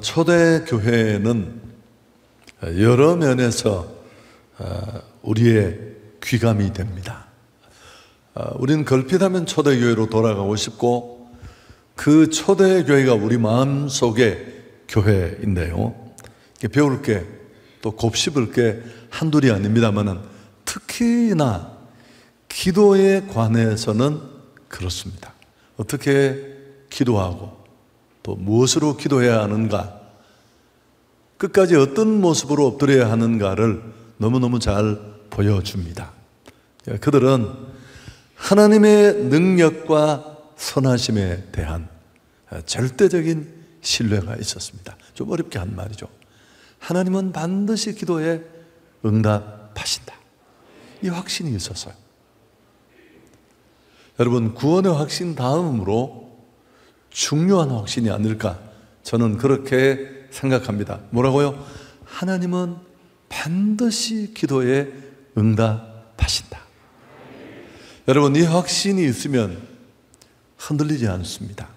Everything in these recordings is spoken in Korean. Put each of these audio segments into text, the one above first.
초대교회는 여러 면에서 우리의 귀감이 됩니다. 우리는 걸핏하면 초대교회로 돌아가고 싶고, 그 초대교회가 우리 마음속의 교회인데요, 배울 게 또 곱씹을 게 한둘이 아닙니다만 특히나 기도에 관해서는 그렇습니다. 어떻게 기도하고 또 무엇으로 기도해야 하는가, 끝까지 어떤 모습으로 엎드려야 하는가를 너무너무 잘 보여줍니다. 그들은 하나님의 능력과 선하심에 대한 절대적인 신뢰가 있었습니다. 좀 어렵게 한 말이죠. 하나님은 반드시 기도에 응답하신다, 이 확신이 있었어요. 여러분, 구원의 확신 다음으로 중요한 확신이 아닐까, 저는 그렇게 생각합니다. 뭐라고요? 하나님은 반드시 기도에 응답하신다. 여러분, 이 확신이 있으면 흔들리지 않습니다.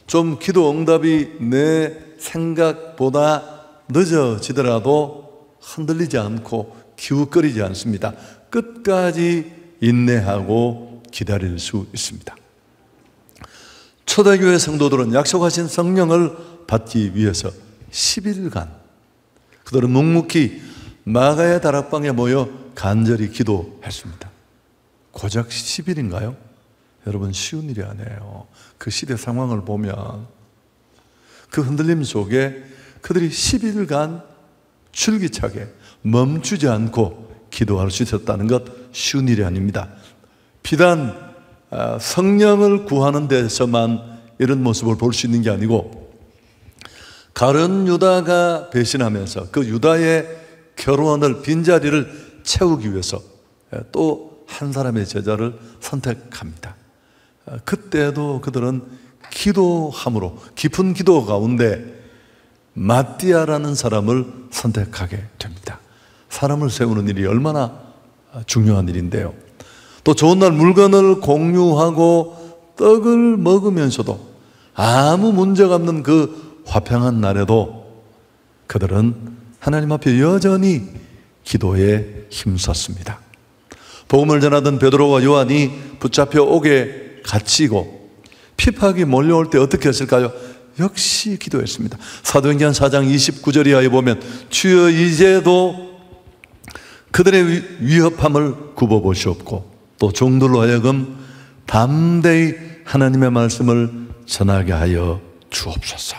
좀 기도 응답이 내 생각보다 늦어지더라도 흔들리지 않고 기웃거리지 않습니다. 끝까지 인내하고 기다릴 수 있습니다. 초대교회 성도들은 약속하신 성령을 받기 위해서 10일간 그들은 묵묵히 마가의 다락방에 모여 간절히 기도했습니다. 고작 10일인가요? 여러분, 쉬운 일이 아니에요. 그 시대 상황을 보면 그 흔들림 속에 그들이 10일간 줄기차게 멈추지 않고 기도할 수 있었다는 것, 쉬운 일이 아닙니다. 비단 성령을 구하는 데서만 이런 모습을 볼 수 있는 게 아니고, 가룟 유다가 배신하면서 그 유다의 결혼을, 빈자리를 채우기 위해서 또 한 사람의 제자를 선택합니다. 그때도 그들은 기도함으로 깊은 기도 가운데 마띠아라는 사람을 선택하게 됩니다. 사람을 세우는 일이 얼마나 중요한 일인데요. 또 좋은 날 물건을 공유하고 떡을 먹으면서도 아무 문제가 없는 그 화평한 날에도 그들은 하나님 앞에 여전히 기도에 힘썼습니다. 복음을 전하던 베드로와 요한이 붙잡혀 옥에 갇히고 핍박이 몰려올 때 어떻게 했을까요? 역시 기도했습니다. 사도행전 4장 29절 이하에 보면 주여 이제도 그들의 위협함을 굽어보시옵고 또 종들로 하여금 담대히 하나님의 말씀을 전하게 하여 주옵소서.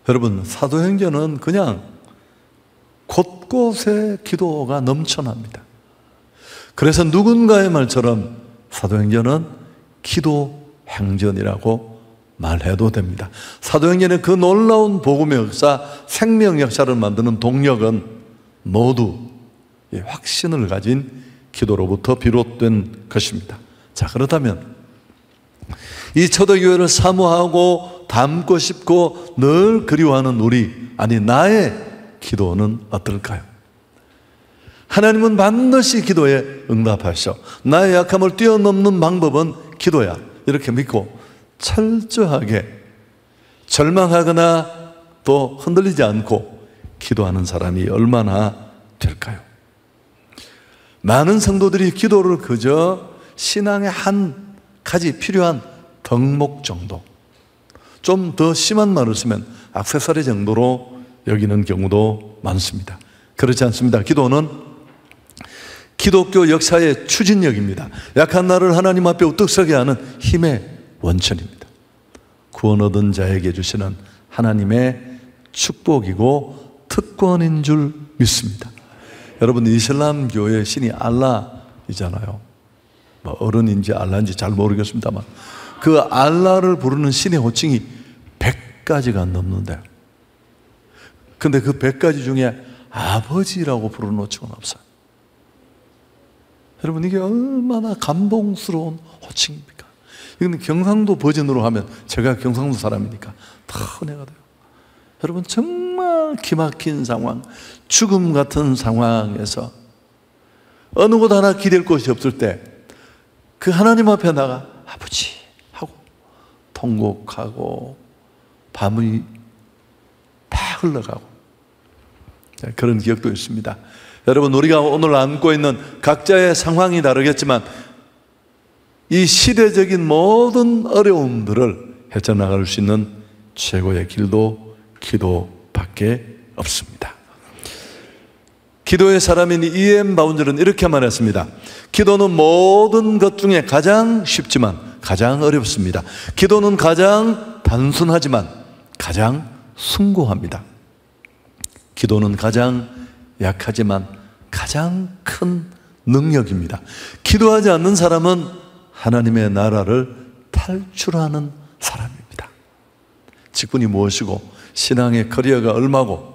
여러분, 사도행전은 그냥 곳곳에 기도가 넘쳐납니다. 그래서 누군가의 말처럼 사도행전은 기도 행전이라고 말해도 됩니다. 사도행전의 그 놀라운 복음의 역사, 생명 역사를 만드는 동력은 모두 확신을 가진 기도로부터 비롯된 것입니다. 자, 그렇다면 이 초대교회를 사모하고 닮고 싶고 늘 그리워하는 우리, 아니 나의 기도는 어떨까요? 하나님은 반드시 기도에 응답하셔. 나의 약함을 뛰어넘는 방법은 기도야, 이렇게 믿고 철저하게 절망하거나 또 흔들리지 않고 기도하는 사람이 얼마나 될까요? 많은 성도들이 기도를 그저 신앙의 한 가지 필요한 덕목 정도, 좀 더 심한 말을 쓰면 액세서리 정도로 여기는 경우도 많습니다. 그렇지 않습니다. 기도는 기독교 역사의 추진력입니다. 약한 나를 하나님 앞에 우뚝 서게 하는 힘의 원천입니다. 구원 얻은 자에게 주시는 하나님의 축복이고 특권인 줄 믿습니다. 여러분, 이슬람 교의 신이 알라이잖아요. 어른인지 알라인지 잘 모르겠습니다만 그 알라를 부르는 신의 호칭이 100가지가 넘는데요. 근데 그 100가지 중에 아버지라고 부르는 호칭은 없어요. 여러분, 이게 얼마나 감동스러운 호칭입니까? 이건 경상도 버전으로 하면, 제가 경상도 사람이니까 더 은혜가 돼요. 여러분, 정말 기막힌 상황, 죽음 같은 상황에서 어느 곳 하나 기댈 곳이 없을 때 그 하나님 앞에 나가 아버지 하고 통곡하고 밤이 다 흘러가고 그런 기억도 있습니다. 여러분, 우리가 오늘 안고 있는 각자의 상황이 다르겠지만 이 시대적인 모든 어려움들을 헤쳐나갈 수 있는 최고의 길도 기도밖에 없습니다. 기도의 사람인 E.M. 바운저는 이렇게 말했습니다. 기도는 모든 것 중에 가장 쉽지만 가장 어렵습니다. 기도는 가장 단순하지만 가장 숭고합니다. 기도는 가장 약하지만 가장 큰 능력입니다. 기도하지 않는 사람은 하나님의 나라를 탈출하는 사람입니다. 직분이 무엇이고 신앙의 커리어가 얼마고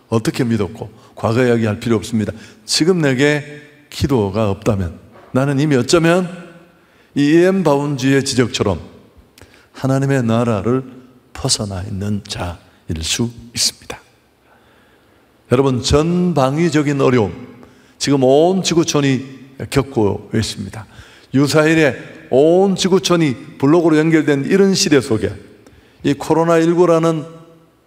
어떻게 믿었고 과거 이야기할 필요 없습니다. 지금 내게 기도가 없다면 나는 이미 어쩌면 이 E.M. 바운지의 지적처럼 하나님의 나라를 벗어나 있는 자일 수 있습니다. 여러분, 전방위적인 어려움 지금 온 지구촌이 겪고 있습니다. 유사일에 온 지구촌이 블록으로 연결된 이런 시대 속에 이 코로나19라는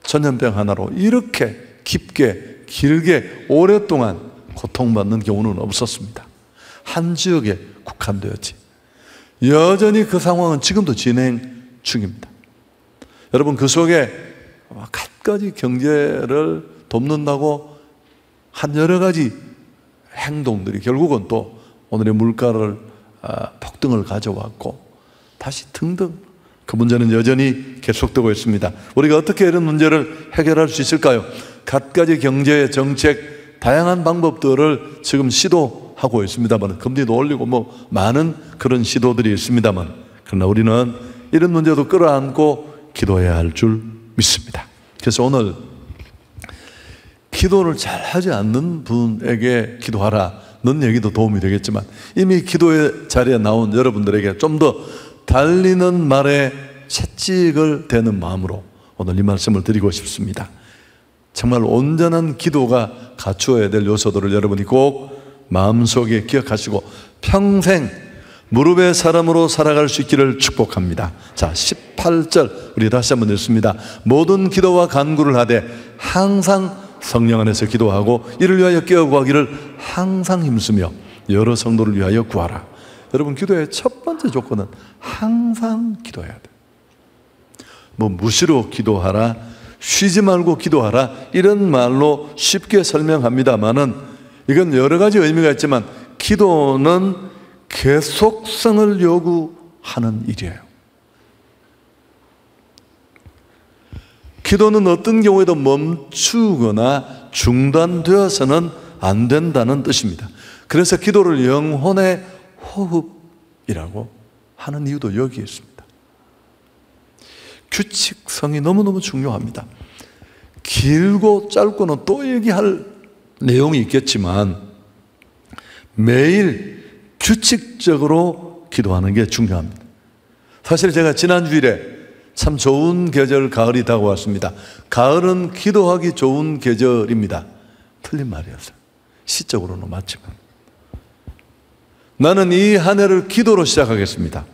전염병 하나로 이렇게 깊게 길게 오랫동안 고통받는 경우는 없었습니다. 한 지역에 국한되었지. 여전히 그 상황은 지금도 진행 중입니다. 여러분, 그 속에 갖가지 경제를 돕는다고 한 여러 가지 행동들이 결국은 또 오늘의 물가를 폭등을 가져왔고 다시 등등 그 문제는 여전히 계속되고 있습니다. 우리가 어떻게 이런 문제를 해결할 수 있을까요? 갖가지 경제 정책 다양한 방법들을 지금 시도하고 있습니다만 금리도 올리고 뭐 많은 그런 시도들이 있습니다만 그러나 우리는 이런 문제도 끌어안고 기도해야 할 줄 믿습니다. 그래서 오늘 기도를 잘 하지 않는 분에게 기도하라는 얘기도 도움이 되겠지만 이미 기도의 자리에 나온 여러분들에게 좀 더 달리는 말에 채찍을 대는 마음으로 오늘 이 말씀을 드리고 싶습니다. 정말 온전한 기도가 갖추어야 될 요소들을 여러분이 꼭 마음속에 기억하시고 평생 무릎의 사람으로 살아갈 수 있기를 축복합니다. 자, 18절 우리 다시 한번 읽습니다. 모든 기도와 간구를 하되 항상 성령 안에서 기도하고 이를 위하여 깨어 구하기를 항상 힘쓰며 여러 성도를 위하여 구하라. 여러분, 기도의 첫 번째 조건은 항상 기도해야 돼. 뭐 무시로 기도하라, 쉬지 말고 기도하라 이런 말로 쉽게 설명합니다만은 이건 여러 가지 의미가 있지만 기도는 계속성을 요구하는 일이에요. 기도는 어떤 경우에도 멈추거나 중단되어서는 안 된다는 뜻입니다. 그래서 기도를 영혼의 호흡이라고 하는 이유도 여기에 있습니다. 규칙성이 너무너무 중요합니다. 길고 짧고는 또 얘기할 내용이 있겠지만 매일 규칙적으로 기도하는 게 중요합니다. 사실 제가 지난 주일에 참 좋은 계절 가을이 다가왔습니다. 가을은 기도하기 좋은 계절입니다. 틀린 말이었어요. 시적으로는 맞지만 나는 이 한 해를 기도로 시작하겠습니다.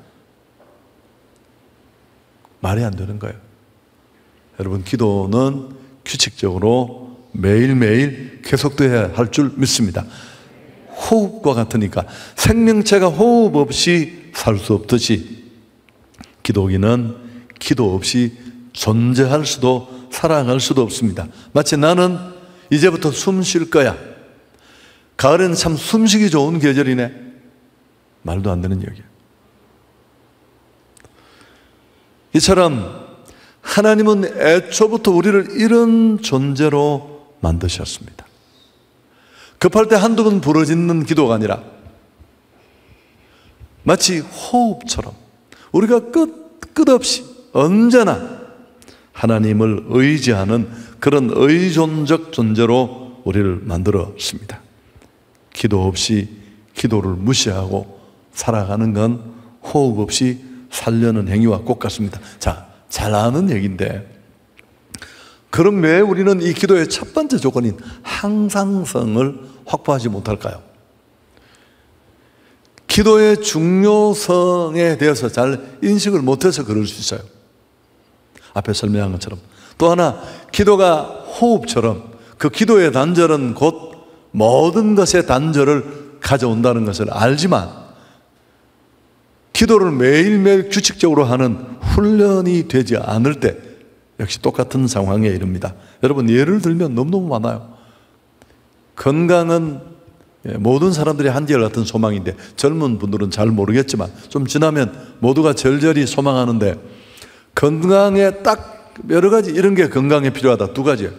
말이 안 되는 거예요. 여러분, 기도는 규칙적으로 매일매일 계속돼야 할 줄 믿습니다. 호흡과 같으니까 생명체가 호흡 없이 살 수 없듯이 기도기는 기도 없이 존재할 수도 살아갈 수도 없습니다. 마치 나는 이제부터 숨 쉴 거야. 가을에는 참 숨쉬기 좋은 계절이네. 말도 안 되는 얘기예요. 이처럼 하나님은 애초부터 우리를 이런 존재로 만드셨습니다. 급할 때 한두 번 부르짖는 기도가 아니라 마치 호흡처럼 우리가 끝없이 언제나 하나님을 의지하는 그런 의존적 존재로 우리를 만들었습니다. 기도 없이 기도를 무시하고 살아가는 건 호흡 없이 살려는 행위와 똑같습니다. 자, 잘 아는 얘기인데 그럼 왜 우리는 이 기도의 첫 번째 조건인 항상성을 확보하지 못할까요? 기도의 중요성에 대해서 잘 인식을 못해서 그럴 수 있어요. 앞에 설명한 것처럼 또 하나, 기도가 호흡처럼 그 기도의 단절은 곧 모든 것의 단절을 가져온다는 것을 알지만, 기도를 매일매일 규칙적으로 하는 훈련이 되지 않을 때 역시 똑같은 상황에 이릅니다. 여러분, 예를 들면 너무너무 많아요. 건강은 모든 사람들이 한결같은 소망인데, 젊은 분들은 잘 모르겠지만 좀 지나면 모두가 절절히 소망하는데, 건강에 딱 여러 가지 이런 게 건강에 필요하다. 두 가지.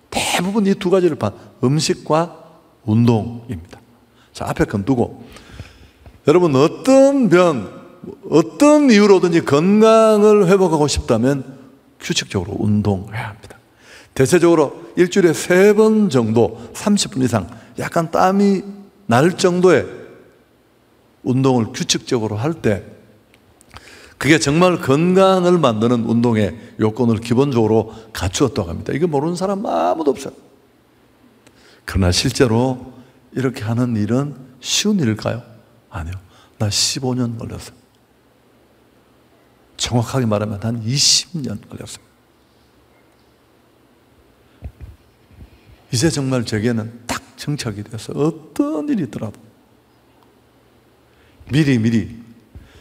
대부분 이 두 가지를 음식과 운동입니다. 자, 앞에 건 두고, 여러분, 어떤 병, 어떤 이유로든지 건강을 회복하고 싶다면 규칙적으로 운동해야 합니다. 대체적으로 일주일에 3번 정도 30분 이상 약간 땀이 날 정도의 운동을 규칙적으로 할 때, 그게 정말 건강을 만드는 운동의 요건을 기본적으로 갖추었다고 합니다. 이거 모르는 사람 아무도 없어요. 그러나 실제로 이렇게 하는 일은 쉬운 일일까요? 아니요. 나 15년 걸렸어요. 정확하게 말하면 한 20년 걸렸어요. 이제 정말 제게는 딱 정착이 되었어요. 어떤 일이 있더라도 미리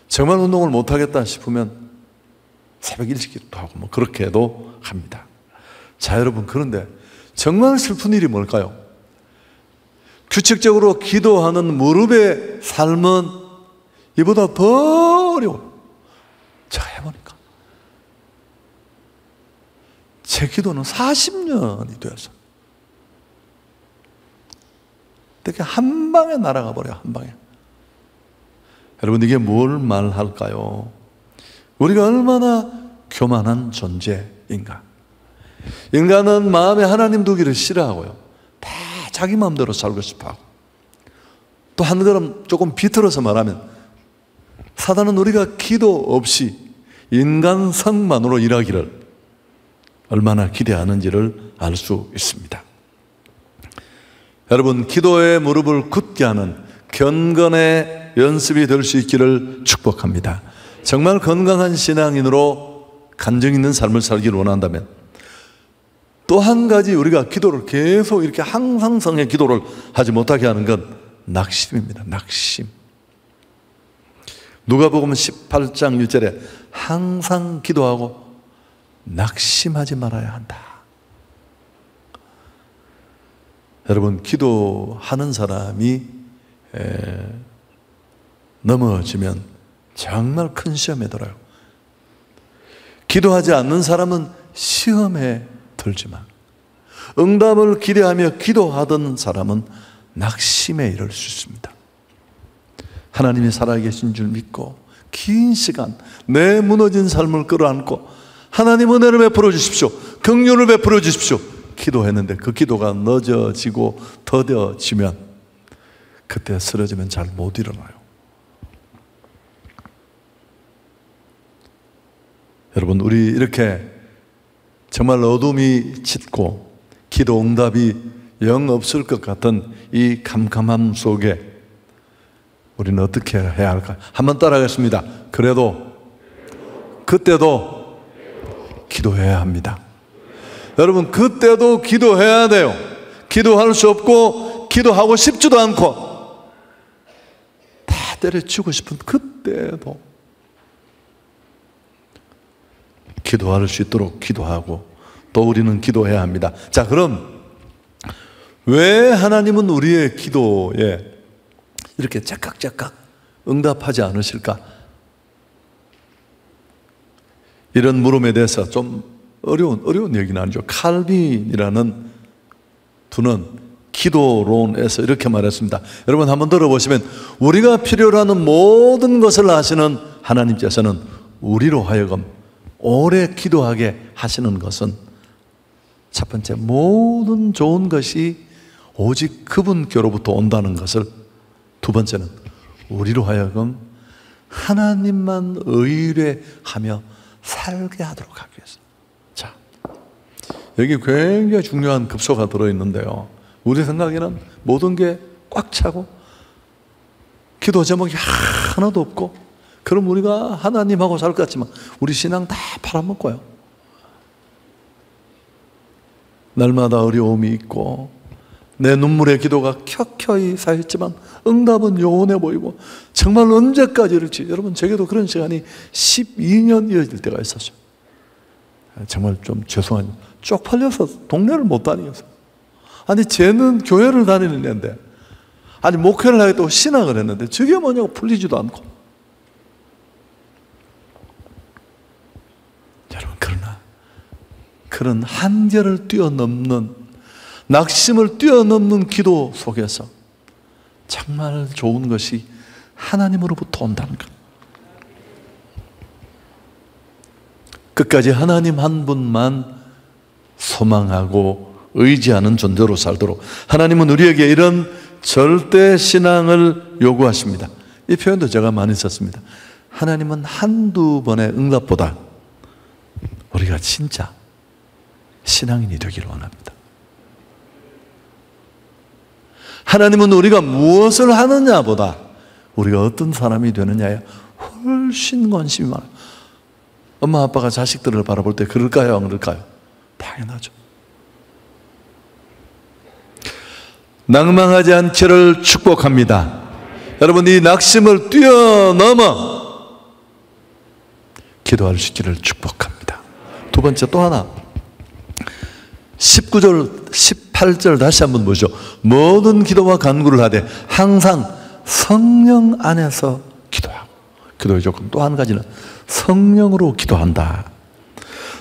정말 운동을 못하겠다 싶으면 새벽 일찍기도 하고 뭐 그렇게도 합니다. 자, 여러분, 그런데 정말 슬픈 일이 뭘까요? 규칙적으로 기도하는 무릎의 삶은 이보다 더 어려워요. 제가 해보니까 제 기도는 40년이 되었어요. 되게 한 방에 날아가 버려요. 한 방에. 여러분, 이게 뭘 말할까요? 우리가 얼마나 교만한 존재인가. 인간은 마음에 하나님 두기를 싫어하고요, 다 자기 마음대로 살고 싶어하고, 또 한 걸음 조금 비틀어서 말하면 사단은 우리가 기도 없이 인간 성만으로 일하기를 얼마나 기대하는지를 알 수 있습니다. 여러분, 기도의 무릎을 굳게 하는 경건의 연습이 될 수 있기를 축복합니다. 정말 건강한 신앙인으로 간증 있는 삶을 살기를 원한다면, 또 한 가지 우리가 기도를 계속 이렇게 항상성의 기도를 하지 못하게 하는 건 낙심입니다. 낙심. 누가복음 18장 1절에 항상 기도하고 낙심하지 말아야 한다. 여러분, 기도하는 사람이 넘어지면 정말 큰 시험에 들어요. 기도하지 않는 사람은 시험에 들지만, 응답을 기대하며 기도하던 사람은 낙심에 이를 수 있습니다. 하나님이 살아계신 줄 믿고 긴 시간 내 무너진 삶을 끌어안고 하나님 은혜를 베풀어 주십시오, 긍휼을 베풀어 주십시오 기도했는데 그 기도가 늦어지고 더뎌지면, 그때 쓰러지면 잘 못 일어나요. 여러분, 우리 이렇게 정말 어둠이 짙고 기도 응답이 영 없을 것 같은 이 캄캄함 속에 우리는 어떻게 해야 할까요? 한번 따라하겠습니다. 그때도 기도해야 합니다. 여러분, 그때도 기도해야 돼요. 기도할 수 없고 기도하고 싶지도 않고 다 때려치우고 싶은 그때도 기도할 수 있도록 기도하고, 또 우리는 기도해야 합니다. 자, 그럼 왜 하나님은 우리의 기도에 이렇게 짝깍짝깍 응답하지 않으실까? 이런 물음에 대해서 좀 어려운 얘기는 아니죠. 칼빈이라는 분은 기도론에서 이렇게 말했습니다. 여러분, 한번 들어보시면, 우리가 필요로 하는 모든 것을 아시는 하나님께서는 우리로 하여금 오래 기도하게 하시는 것은, 첫 번째, 모든 좋은 것이 오직 그분께로부터 온다는 것을, 두 번째는 우리로 하여금 하나님만 의뢰하며 살게 하도록 하기 위해서. 자, 여기 굉장히 중요한 급소가 들어있는데요, 우리 생각에는 모든 게 꽉 차고 기도 제목이 하나도 없고, 그럼 우리가 하나님하고 살 것 같지만 우리 신앙 다 팔아먹고요. 날마다 어려움이 있고 내 눈물의 기도가 켜켜이 쌓였지만 응답은 요원해 보이고 정말 언제까지 이럴지. 여러분, 제게도 그런 시간이 12년 이어질 때가 있었어요. 정말 좀 죄송한, 쪽팔려서 동네를 못 다니겠어. 아니, 쟤는 교회를 다니는 애인데, 아니 목회를 하겠다고 신학을 했는데 저게 뭐냐고 풀리지도 않고. 여러분, 그러나 그런 한계를 뛰어넘는, 낙심을 뛰어넘는 기도 속에서 정말 좋은 것이 하나님으로부터 온다는 것. 끝까지 하나님 한 분만 소망하고 의지하는 존재로 살도록 하나님은 우리에게 이런 절대 신앙을 요구하십니다. 이 표현도 제가 많이 썼습니다. 하나님은 한두 번의 응답보다 우리가 진짜 신앙인이 되기를 원합니다. 하나님은 우리가 무엇을 하느냐보다 우리가 어떤 사람이 되느냐에 훨씬 관심이 많아요. 엄마 아빠가 자식들을 바라볼 때 그럴까요, 안 그럴까요? 당연하죠. 낭망하지 않기를 축복합니다. 여러분, 이 낙심을 뛰어넘어 기도할 수 있기를 축복합니다. 두 번째, 또 하나, 19절 18절 다시 한번 보죠. 모든 기도와 간구를 하되 항상 성령 안에서 기도하고. 기도의 조건 또 한 가지는 성령으로 기도한다.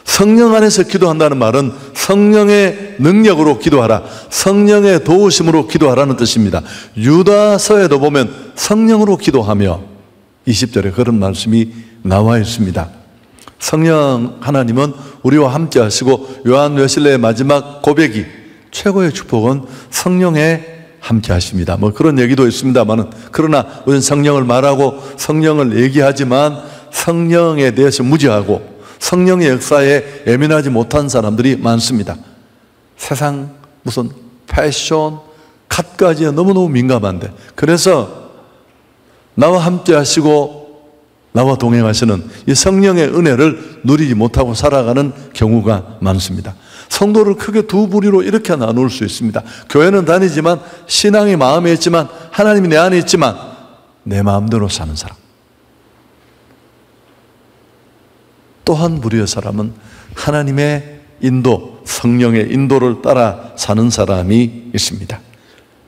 성령 안에서 기도한다는 말은 성령의 능력으로 기도하라, 성령의 도우심으로 기도하라는 뜻입니다. 유다서에도 보면 성령으로 기도하며 20절에 그런 말씀이 나와 있습니다. 성령 하나님은 우리와 함께 하시고 요한 웨슬레의 마지막 고백이 최고의 축복은 성령에 함께 하십니다. 뭐 그런 얘기도 있습니다만은, 그러나 우리는 성령을 말하고 성령을 얘기하지만 성령에 대해서 무지하고 성령의 역사에 예민하지 못한 사람들이 많습니다. 세상 무슨 패션, 갓까지에 너무너무 민감한데, 그래서 나와 함께 하시고 나와 동행하시는 이 성령의 은혜를 누리지 못하고 살아가는 경우가 많습니다. 성도를 크게 두 부류로 이렇게 나눌 수 있습니다. 교회는 다니지만 신앙이 마음에 있지만 하나님이 내 안에 있지만 내 마음대로 사는 사람. 또 한 부류의 사람은 하나님의 인도, 성령의 인도를 따라 사는 사람이 있습니다.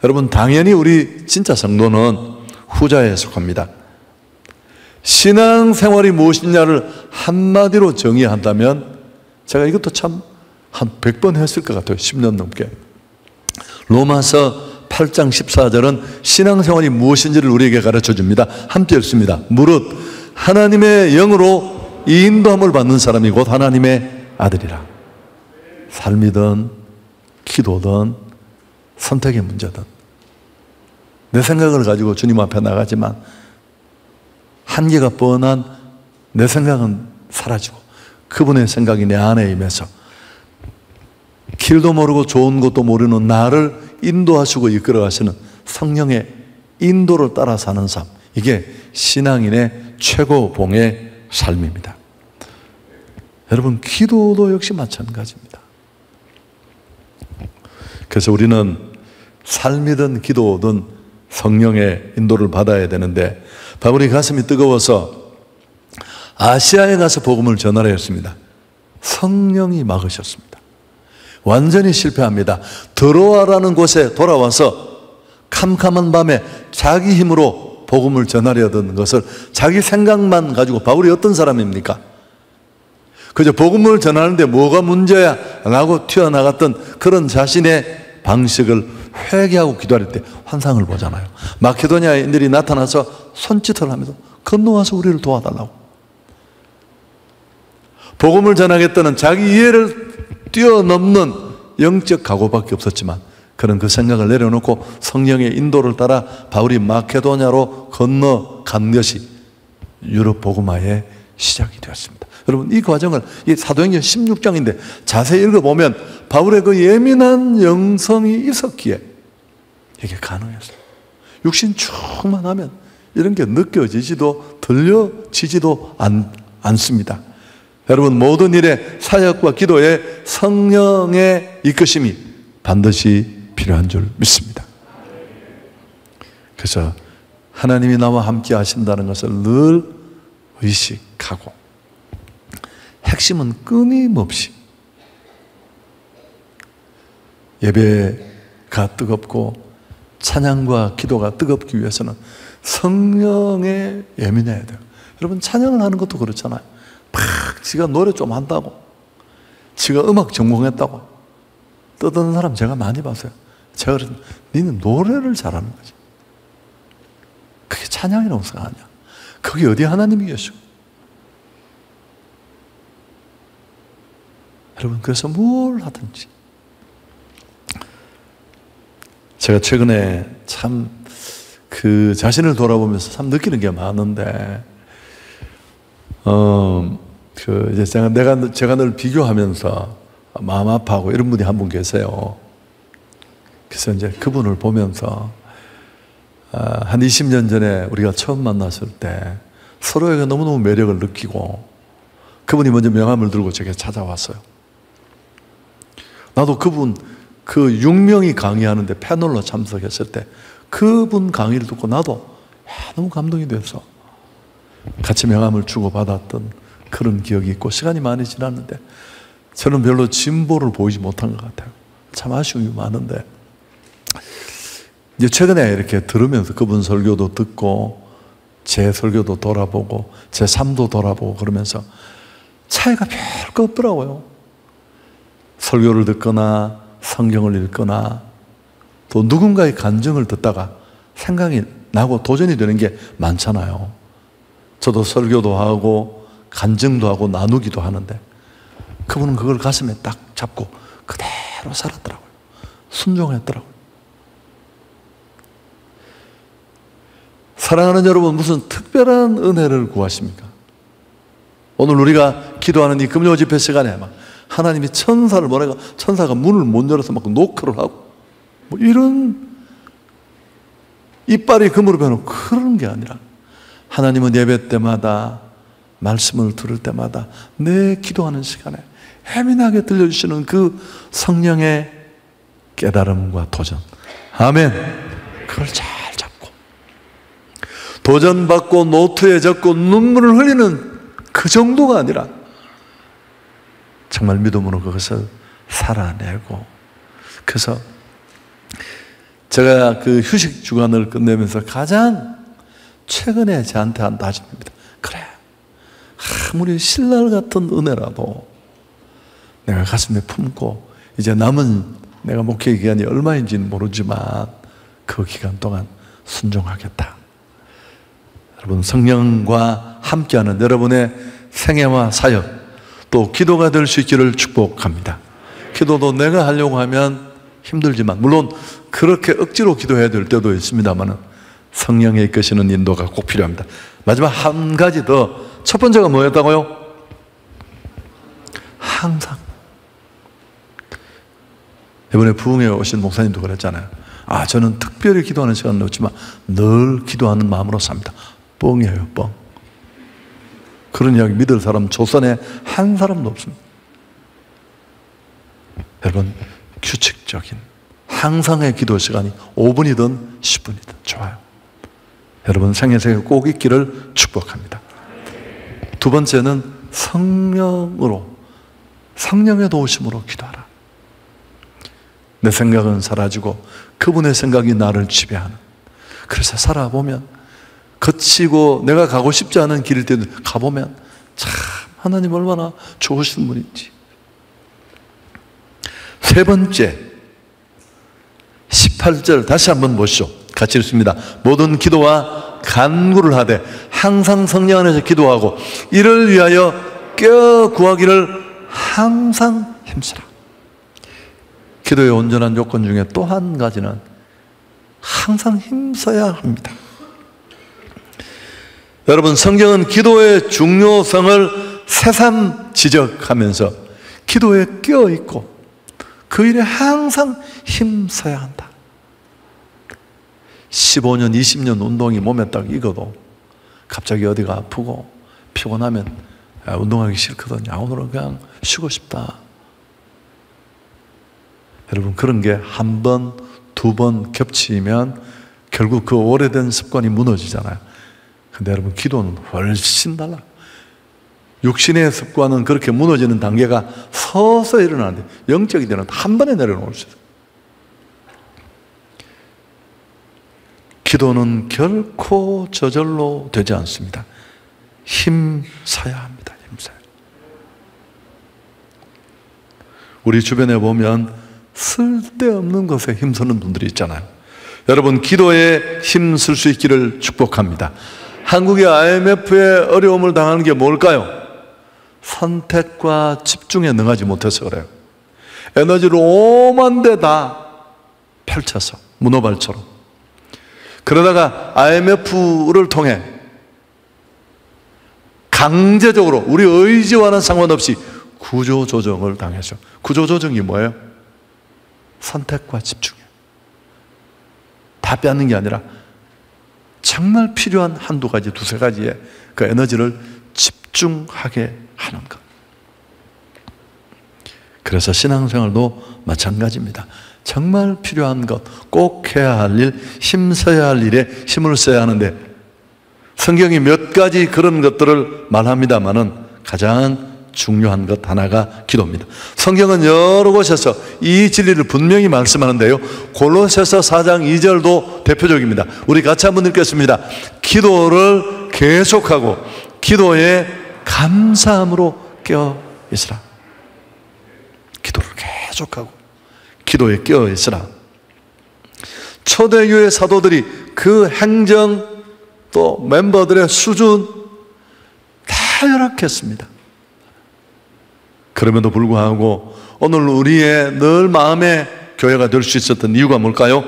여러분, 당연히 우리 진짜 성도는 후자에 속합니다. 신앙생활이 무엇이냐를 한마디로 정의한다면, 제가 이것도 참 한 100번 했을 것 같아요. 10년 넘게. 로마서 8장 14절은 신앙생활이 무엇인지를 우리에게 가르쳐 줍니다. 함께 읽습니다. 무릇 하나님의 영으로 인도함을 받는 사람이 곧 하나님의 아들이라. 삶이든 기도든 선택의 문제든 내 생각을 가지고 주님 앞에 나가지만 한계가 뻔한 내 생각은 사라지고 그분의 생각이 내 안에 임해서 길도 모르고 좋은 것도 모르는 나를 인도하시고 이끌어 가시는 성령의 인도를 따라 사는 삶, 이게 신앙인의 최고봉의 삶입니다. 여러분, 기도도 역시 마찬가지입니다. 그래서 우리는 삶이든 기도든 성령의 인도를 받아야 되는데, 바울이 가슴이 뜨거워서 아시아에 가서 복음을 전하려 했습니다. 성령이 막으셨습니다. 완전히 실패합니다. 드로아라는 곳에 돌아와서 캄캄한 밤에 자기 힘으로 복음을 전하려던 것을 자기 생각만 가지고, 바울이 어떤 사람입니까? 그저 복음을 전하는데 뭐가 문제야 라고 튀어나갔던 그런 자신의 방식을 회개하고 기도할 때 환상을 보잖아요. 마케도니아인들이 나타나서 손짓을 하면서 건너와서 우리를 도와달라고. 복음을 전하겠다는 자기 이해를 뛰어넘는 영적 각오밖에 없었지만, 그런 그 생각을 내려놓고 성령의 인도를 따라 바울이 마케도냐로 건너간 것이 유럽 복음화의 시작이 되었습니다. 여러분, 이 과정을, 이 사도행전 16장인데 자세히 읽어보면 바울의 그 예민한 영성이 있었기에 이게 가능했어요. 육신 충만하면 이런 게 느껴지지도 들려지지도 않습니다. 여러분, 모든 일에 사역과 기도에 성령의 이끄심이 반드시 필요한 줄 믿습니다. 그래서 하나님이 나와 함께 하신다는 것을 늘 의식하고, 핵심은 끊임없이 예배가 뜨겁고 찬양과 기도가 뜨겁기 위해서는 성령에 예민해야 돼요. 여러분, 찬양을 하는 것도 그렇잖아요. 막 지가 노래 좀 한다고, 지가 음악 전공했다고 떠드는 사람 제가 많이 봤어요. 제가 그랬더니 니는 노래를 잘하는 거지, 그게 찬양이라고 생각하냐? 거기 어디 하나님이 계시고. 여러분, 그래서 뭘 하든지, 제가 최근에 참 그 자신을 돌아보면서 참 느끼는 게 많은데, 이제 제가 늘 비교하면서 마음 아파하고 이런 분이 한 분 계세요. 그래서 이제 그분을 보면서 한 20년 전에 우리가 처음 만났을 때 서로에게 너무너무 매력을 느끼고, 그분이 먼저 명함을 들고 제게 찾아왔어요. 나도 그분 그 6명이 강의하는데 패널로 참석했을 때 그분 강의를 듣고 나도 너무 감동이 돼서 같이 명함을 주고받았던 그런 기억이 있고, 시간이 많이 지났는데 저는 별로 진보를 보이지 못한 것 같아요. 참 아쉬움이 많은데, 이제 최근에 이렇게 들으면서 그분 설교도 듣고 제 설교도 돌아보고 제 삶도 돌아보고 그러면서 차이가 별거 없더라고요. 설교를 듣거나 성경을 읽거나 또 누군가의 간증을 듣다가 생각이 나고 도전이 되는 게 많잖아요. 저도 설교도 하고 간증도 하고 나누기도 하는데, 그분은 그걸 가슴에 딱 잡고 그대로 살았더라고요. 순종했더라고요. 사랑하는 여러분, 무슨 특별한 은혜를 구하십니까? 오늘 우리가 기도하는 이 금요 집회 시간에 막 하나님이 천사를 보내가 천사가 문을 못 열어서 막 노크를 하고 뭐 이런 이빨이 금으로 변하고 그런 게 아니라, 하나님은 예배 때마다 말씀을 들을 때마다 내 기도하는 시간에 예민하게 들려주시는 그 성령의 깨달음과 도전, 아멘, 그걸 잘 잡고 도전받고 노트에 적고 눈물을 흘리는 그 정도가 아니라 정말 믿음으로 그것을 살아내고. 그래서 제가 그 휴식 주간을 끝내면서 가장 최근에 저한테 한 다짐입니다. 그래, 아무리 신랄 같은 은혜라도 내가 가슴에 품고, 이제 남은 내가 목회 기간이 얼마인지는 모르지만 그 기간 동안 순종하겠다. 여러분, 성령과 함께하는 여러분의 생애와 사역, 또 기도가 될 수 있기를 축복합니다. 기도도 내가 하려고 하면 힘들지만, 물론 그렇게 억지로 기도해야 될 때도 있습니다만 성령의 이끄시는 인도가 꼭 필요합니다. 마지막 한 가지 더. 첫 번째가 뭐였다고요? 항상. 이번에 부흥에 오신 목사님도 그랬잖아요. 저는 특별히 기도하는 시간은 없지만 늘 기도하는 마음으로 삽니다. 뻥이에요, 뻥. 그런 이야기 믿을 사람 조선에 한 사람도 없습니다. 여러분, 규칙적인 항상의 기도 시간이 5분이든 10분이든 좋아요. 여러분 생애 속에 꼭 있기를 축복합니다. 두 번째는 성령의 도우심으로 기도하라. 내 생각은 사라지고 그분의 생각이 나를 지배하는, 그래서 살아보면 거치고 내가 가고 싶지 않은 길일 때도 가보면 참 하나님 얼마나 좋으신 분인지. 세 번째, 18절 다시 한번 보시죠. 같이 읽습니다. 모든 기도와 간구를 하되 항상 성령 안에서 기도하고 이를 위하여 껴 구하기를 항상 힘쓰라. 기도의 온전한 요건 중에 또 한 가지는 항상 힘써야 합니다. 여러분, 성경은 기도의 중요성을 새삼 지적하면서 기도에 껴있고 그 일에 항상 힘써야 한다. 15년, 20년 운동이 몸에 딱 익어도 갑자기 어디가 아프고 피곤하면 운동하기 싫거든. 오늘은 그냥 쉬고 싶다. 여러분, 그런 게 한 번, 두 번 겹치면 결국 그 오래된 습관이 무너지잖아요. 근데 여러분, 기도는 훨씬 달라. 육신의 습관은 그렇게 무너지는 단계가 서서히 일어나는데, 영적인 데는 한 번에 내려놓을 수 있어요. 기도는 결코 저절로 되지 않습니다. 힘써야 합니다. 힘써야. 우리 주변에 보면 쓸데없는 것에 힘쓰는 분들이 있잖아요. 여러분, 기도에 힘쓸 수 있기를 축복합니다. 한국이 IMF에 어려움을 당하는 게 뭘까요? 선택과 집중에 능하지 못해서 그래요. 에너지를 오만 데 다 펼쳐서 문어발처럼. 그러다가 IMF를 통해 강제적으로 우리 의지와는 상관없이 구조조정을 당해서. 구조조정이 뭐예요? 선택과 집중이에요. 다 빼앗는 게 아니라 정말 필요한 한두 가지, 두세 가지의 그 에너지를 집중하게 하는 것. 그래서 신앙생활도 마찬가지입니다. 정말 필요한 것, 꼭 해야 할 일, 힘써야 할 일에 힘을 써야 하는데, 성경이 몇 가지 그런 것들을 말합니다마는 가장 중요한 것 하나가 기도입니다. 성경은 여러 곳에서 이 진리를 분명히 말씀하는데요, 골로새서 4장 2절도 대표적입니다. 우리 같이 한번 읽겠습니다. 기도를 계속하고 기도에 감사함으로 깨어 있으라. 기도를 계속하고 기도에 깨어 있으라. 초대교회 사도들이 그 행정 또 멤버들의 수준 다 열악했습니다. 그럼에도 불구하고 오늘 우리의 늘 마음의 교회가 될 수 있었던 이유가 뭘까요?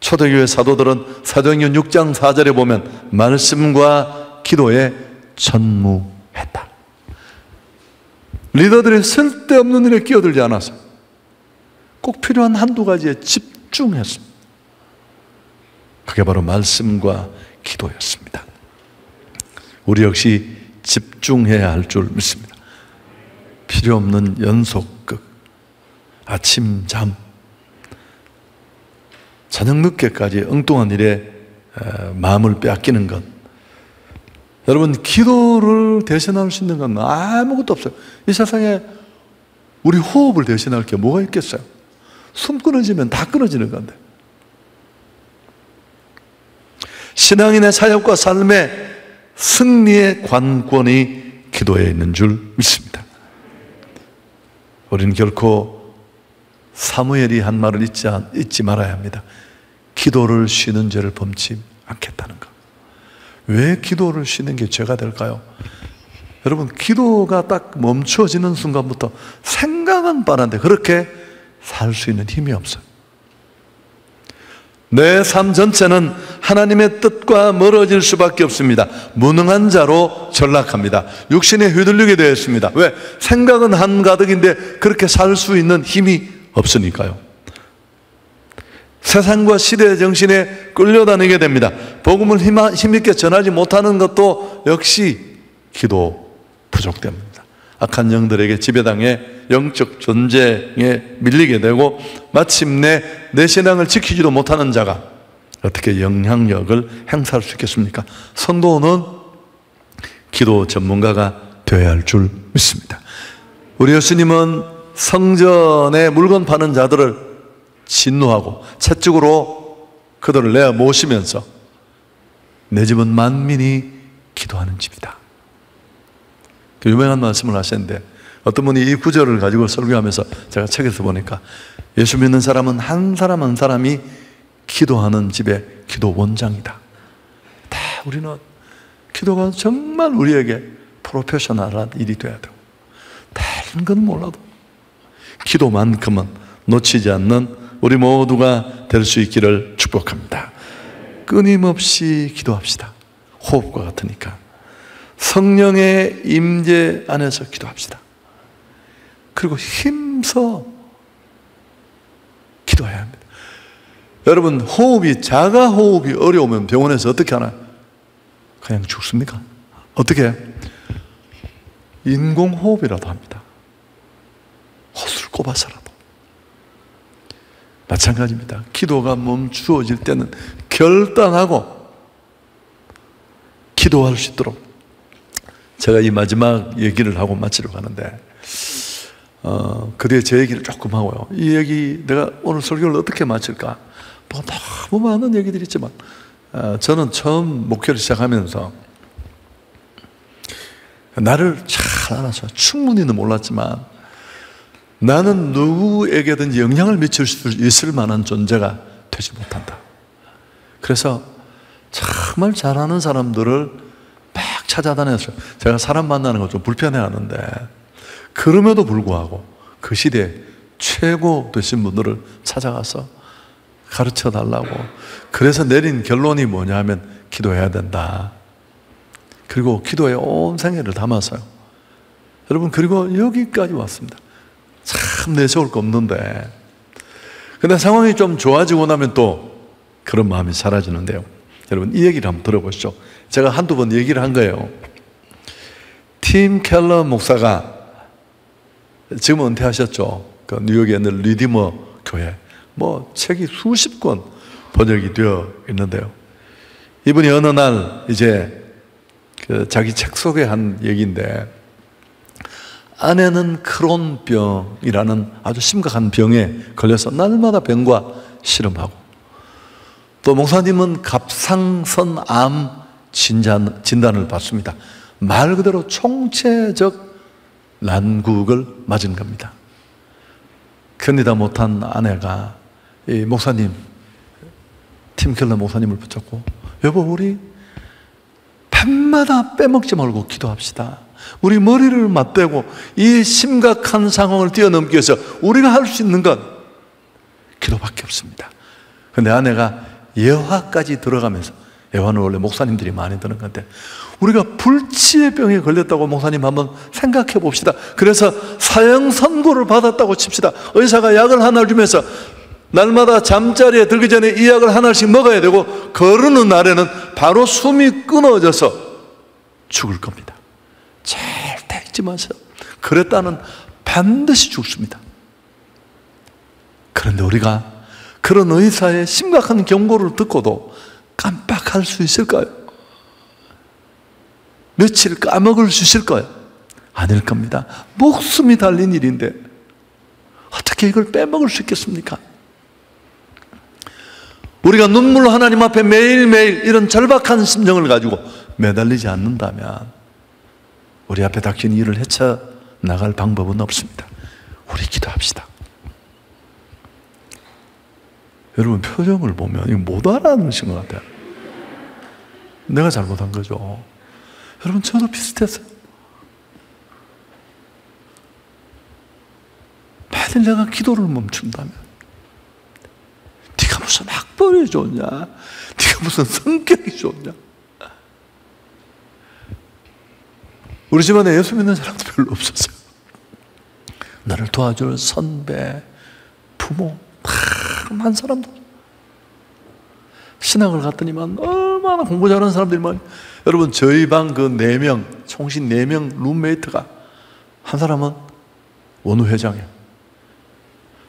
초대교회 사도들은 사도행전 6장 4절에 보면 말씀과 기도에 전무했다. 리더들이 쓸데없는 일에 끼어들지 않아서 꼭 필요한 한두 가지에 집중했습니다. 그게 바로 말씀과 기도였습니다. 우리 역시 집중해야 할 줄 믿습니다. 필요 없는 연속극, 아침 잠, 저녁 늦게까지 엉뚱한 일에 마음을 빼앗기는 것. 여러분, 기도를 대신할 수 있는 건 아무것도 없어요. 이 세상에 우리 호흡을 대신할 게 뭐가 있겠어요? 숨 끊어지면 다 끊어지는 건데. 신앙인의 사역과 삶의 승리의 관건이 기도에 있는 줄 믿습니다. 우리는 결코 사무엘이 한 말을 잊지 말아야 합니다. 기도를 쉬는 죄를 범치 않겠다는 것. 왜 기도를 쉬는 게 죄가 될까요? 여러분, 기도가 딱 멈춰지는 순간부터 생각은 빠른데 그렇게 살 수 있는 힘이 없어요. 내 삶 전체는 하나님의 뜻과 멀어질 수밖에 없습니다. 무능한 자로 전락합니다. 육신에 휘둘리게 되었습니다. 왜? 생각은 한가득인데 그렇게 살 수 있는 힘이 없으니까요. 세상과 시대의 정신에 끌려다니게 됩니다. 복음을 힘있게 전하지 못하는 것도 역시 기도 부족 때문입니다. 악한 영들에게 지배당해 영적 전쟁에 밀리게 되고 마침내 내 신앙을 지키지도 못하는 자가 어떻게 영향력을 행사할 수 있겠습니까? 성도는 기도 전문가가 되어야 할 줄 믿습니다. 우리 예수님은 성전에 물건 파는 자들을 진노하고 채찍으로 그들을 내어 모시면서 내 집은 만민이 기도하는 집이다. 그 유명한 말씀을 하셨는데 어떤 분이 이 구절을 가지고 설교하면서 제가 책에서 보니까 예수 믿는 사람은 한 사람 한 사람이 기도하는 집의 기도 원장이다. 다 우리는 기도가 정말 우리에게 프로페셔널한 일이 돼야 되고 다른 건 몰라도 기도만큼은 놓치지 않는 우리 모두가 될 수 있기를 축복합니다. 끊임없이 기도합시다. 호흡과 같으니까 성령의 임재 안에서 기도합시다. 그리고 힘써 기도해야 합니다. 여러분, 호흡이 자가 호흡이 어려우면 병원에서 어떻게 하나요? 그냥 죽습니까? 어떻게 해요? 인공호흡이라도 합니다. 호수를 꼽아서라도. 마찬가지입니다. 기도가 멈추어질 때는 결단하고 기도할 수 있도록. 제가 이 마지막 얘기를 하고 마치려고 하는데 그 뒤에 제 얘기를 조금 하고요. 이 얘기 내가 오늘 설교를 어떻게 마칠까? 뭐 너무 많은 얘기들이 있지만 저는 처음 목회를 시작하면서 나를 잘 알아서 충분히는 몰랐지만 나는 누구에게든지 영향을 미칠 수 있을 만한 존재가 되지 못한다. 그래서 정말 잘하는 사람들을 막 찾아다녔어요. 제가 사람 만나는 거 좀 불편해하는데 그럼에도 불구하고 그 시대에 최고 되신 분들을 찾아가서 가르쳐 달라고. 그래서 내린 결론이 뭐냐 하면 기도해야 된다. 그리고 기도에 온 생애를 담아서요. 여러분, 그리고 여기까지 왔습니다. 참 내세울 거 없는데 근데 상황이 좀 좋아지고 나면 또 그런 마음이 사라지는데요. 여러분, 이 얘기를 한번 들어보시죠. 제가 한두 번 얘기를 한 거예요. 팀 켈러 목사가 지금 은퇴하셨죠. 그 뉴욕에 있는 리디머 교회. 뭐 책이 수십 권 번역이 되어 있는데요. 이분이 어느 날 이제 그 자기 책 속에 한 얘기인데, 아내는 크론병이라는 아주 심각한 병에 걸려서 날마다 병과 씨름하고, 또 목사님은 갑상선암 진단을 받습니다. 말 그대로 총체적 난국을 맞은 겁니다. 견디다 못한 아내가 이 목사님, 팀 켈러 목사님을 붙잡고, 여보, 우리 밤마다 빼먹지 말고 기도합시다. 우리 머리를 맞대고 이 심각한 상황을 뛰어넘기 위해서 우리가 할 수 있는 건 기도밖에 없습니다. 그런데 아내가 예화까지 들어가면서, 예화는 원래 목사님들이 많이 드는 건데, 우리가 불치의 병에 걸렸다고 목사님 한번 생각해 봅시다. 그래서 사형 선고를 받았다고 칩시다. 의사가 약을 하나를 주면서 날마다 잠자리에 들기 전에 이 약을 하나씩 먹어야 되고, 거르는 날에는 바로 숨이 끊어져서 죽을 겁니다. 절대 잊지 마세요. 그랬다는 반드시 죽습니다. 그런데 우리가 그런 의사의 심각한 경고를 듣고도 깜빡할 수 있을까요? 며칠 까먹을 수 있을까요? 아닐 겁니다. 목숨이 달린 일인데 어떻게 이걸 빼먹을 수 있겠습니까? 우리가 눈물로 하나님 앞에 매일매일 이런 절박한 심정을 가지고 매달리지 않는다면 우리 앞에 닥친 일을 헤쳐나갈 방법은 없습니다. 우리 기도합시다. 여러분, 표정을 보면 이거 못 알아듣으신 것 같아요. 내가 잘못한 거죠. 여러분, 저도 비슷했어요. 만일 내가 기도를 멈춘다면, 네가 무슨 학벌이 좋냐, 네가 무슨 성격이 좋냐. 우리 집안에 예수 믿는 사람도 별로 없었어요. 나를 도와줄 선배, 부모 한 사람도. 신학을 갔더니만 얼마나 공부 잘하는 사람들이 많이. 여러분, 저희 방 그 4명, 총신 4명 룸메이트가, 한 사람은 원우 회장이에요.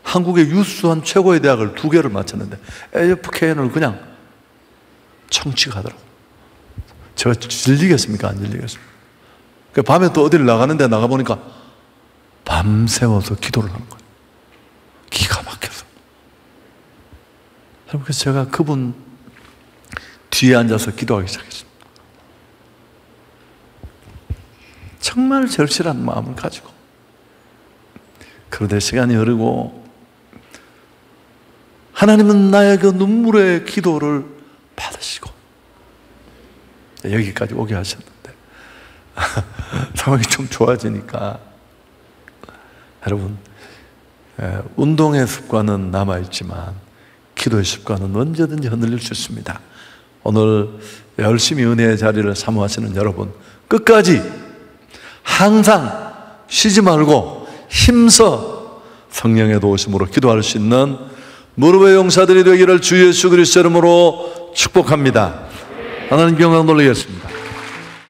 한국의 유수한 최고의 대학을 2개를 마쳤는데 AFKN을 그냥 청취하더라고요. 제가 질리겠습니까? 안 질리겠습니까? 밤에 또 어디를 나가는데 나가보니까 밤새워서 기도를 하는 거예요. 기가 막혀서. 그래서 제가 그분 뒤에 앉아서 기도하기 시작했습니다. 정말 절실한 마음을 가지고. 그런데 시간이 흐르고 하나님은 나의 그 눈물의 기도를 받으시고 여기까지 오게 하셨는데 상황이 좀 좋아지니까, 여러분, 운동의 습관은 남아있지만 기도의 습관은 언제든지 흔들릴 수 있습니다. 오늘 열심히 은혜의 자리를 사모하시는 여러분, 끝까지 항상 쉬지 말고 힘써 성령의 도우심으로 기도할 수 있는 무릎의 용사들이 되기를 주 예수 그리스도 이름으로 축복합니다. 하나님 영광 돌리겠습니다.